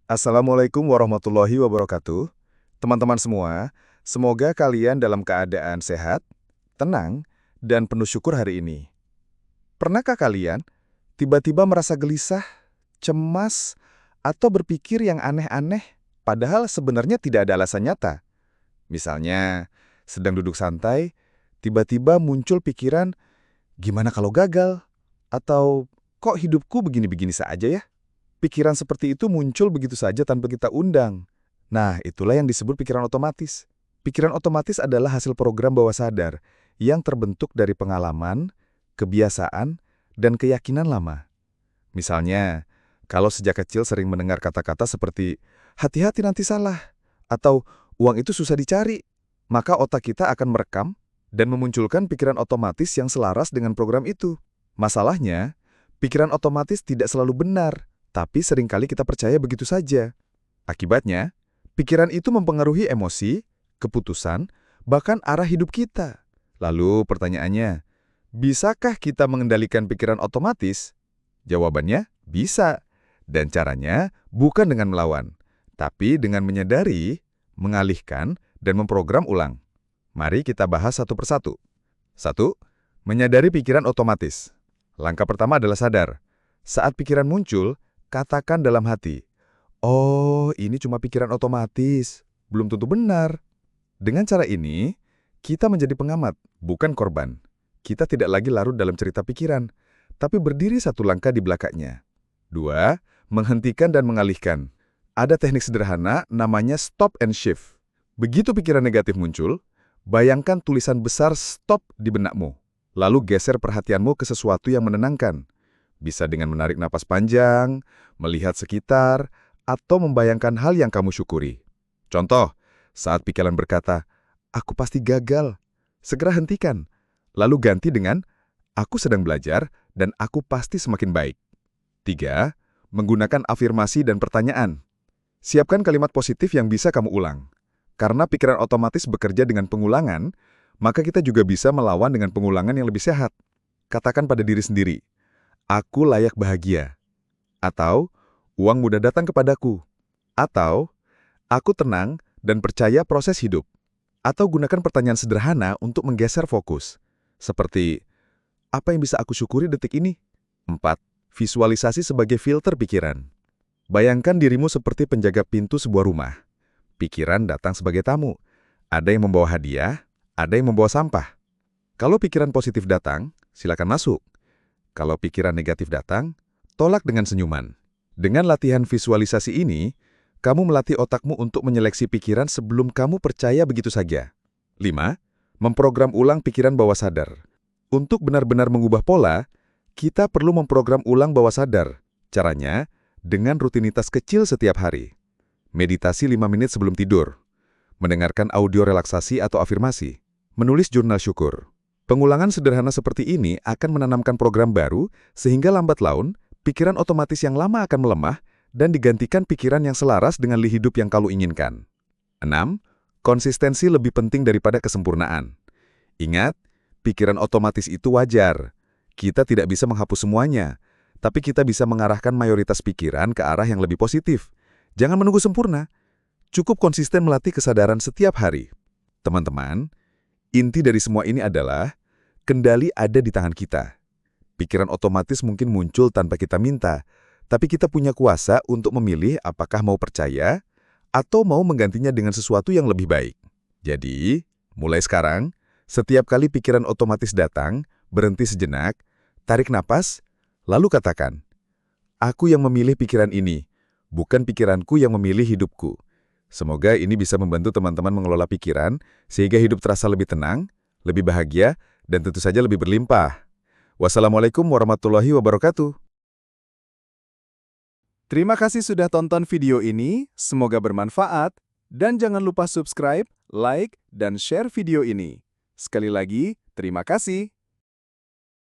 Assalamualaikum warahmatullahi wabarakatuh. Teman-teman semua, semoga kalian dalam keadaan sehat, tenang, dan penuh syukur hari ini. Pernahkah kalian tiba-tiba merasa gelisah, cemas, atau berpikir yang aneh-aneh, padahal sebenarnya tidak ada alasan nyata? Misalnya, sedang duduk santai, tiba-tiba muncul pikiran, gimana kalau gagal? Atau, kok hidupku begini-begini saja ya? Pikiran seperti itu muncul begitu saja tanpa kita undang. Nah, itulah yang disebut pikiran otomatis. Pikiran otomatis adalah hasil program bawah sadar yang terbentuk dari pengalaman, kebiasaan, dan keyakinan lama. Misalnya, kalau sejak kecil sering mendengar kata-kata seperti hati-hati nanti salah, atau uang itu susah dicari, maka otak kita akan merekam dan memunculkan pikiran otomatis yang selaras dengan program itu. Masalahnya, pikiran otomatis tidak selalu benar, tapi seringkali kita percaya begitu saja. Akibatnya, pikiran itu mempengaruhi emosi, keputusan, bahkan arah hidup kita. Lalu pertanyaannya, bisakah kita mengendalikan pikiran otomatis? Jawabannya, bisa. Dan caranya bukan dengan melawan, tapi dengan menyadari, mengalihkan, dan memprogram ulang. Mari kita bahas satu persatu. 1. Menyadari pikiran otomatis. Langkah pertama adalah sadar. Saat pikiran muncul, katakan dalam hati, oh, ini cuma pikiran otomatis, belum tentu benar. Dengan cara ini, kita menjadi pengamat, bukan korban. Kita tidak lagi larut dalam cerita pikiran, tapi berdiri satu langkah di belakangnya. 2. Menghentikan dan mengalihkan. Ada teknik sederhana namanya stop and shift. Begitu pikiran negatif muncul, bayangkan tulisan besar stop di benakmu. Lalu geser perhatianmu ke sesuatu yang menenangkan. Bisa dengan menarik napas panjang, melihat sekitar, atau membayangkan hal yang kamu syukuri. Contoh, saat pikiran berkata, aku pasti gagal, segera hentikan. Lalu ganti dengan, aku sedang belajar dan aku pasti semakin baik. 3. Menggunakan afirmasi dan pertanyaan. Siapkan kalimat positif yang bisa kamu ulang. Karena pikiran otomatis bekerja dengan pengulangan, maka kita juga bisa melawan dengan pengulangan yang lebih sehat. Katakan pada diri sendiri, aku layak bahagia. Atau, uang mudah datang kepadaku. Atau, aku tenang dan percaya proses hidup. Atau gunakan pertanyaan sederhana untuk menggeser fokus. Seperti, apa yang bisa aku syukuri detik ini? 4. Visualisasi sebagai filter pikiran. Bayangkan dirimu seperti penjaga pintu sebuah rumah. Pikiran datang sebagai tamu. Ada yang membawa hadiah, ada yang membawa sampah. Kalau pikiran positif datang, silakan masuk. Kalau pikiran negatif datang, tolak dengan senyuman. Dengan latihan visualisasi ini, kamu melatih otakmu untuk menyeleksi pikiran sebelum kamu percaya begitu saja. 5. Memprogram ulang pikiran bawah sadar. Untuk benar-benar mengubah pola, kita perlu memprogram ulang bawah sadar. Caranya, dengan rutinitas kecil setiap hari. Meditasi 5 menit sebelum tidur. Mendengarkan audio relaksasi atau afirmasi. Menulis jurnal syukur. Pengulangan sederhana seperti ini akan menanamkan program baru, sehingga lambat laun, pikiran otomatis yang lama akan melemah dan digantikan pikiran yang selaras dengan hidup yang kamu inginkan. 6. Konsistensi lebih penting daripada kesempurnaan. Ingat, pikiran otomatis itu wajar. Kita tidak bisa menghapus semuanya, tapi kita bisa mengarahkan mayoritas pikiran ke arah yang lebih positif. Jangan menunggu sempurna. Cukup konsisten melatih kesadaran setiap hari. Teman-teman, inti dari semua ini adalah, kendali ada di tangan kita. Pikiran otomatis mungkin muncul tanpa kita minta, tapi kita punya kuasa untuk memilih apakah mau percaya atau mau menggantinya dengan sesuatu yang lebih baik. Jadi, mulai sekarang, setiap kali pikiran otomatis datang, berhenti sejenak, tarik napas, lalu katakan, aku yang memilih pikiran ini, bukan pikiranku yang memilih hidupku. Semoga ini bisa membantu teman-teman mengelola pikiran, sehingga hidup terasa lebih tenang, lebih bahagia, dan tentu saja lebih berlimpah. Wassalamualaikum warahmatullahi wabarakatuh. Terima kasih sudah tonton video ini, semoga bermanfaat, dan jangan lupa subscribe, like, dan share video ini. Sekali lagi, terima kasih.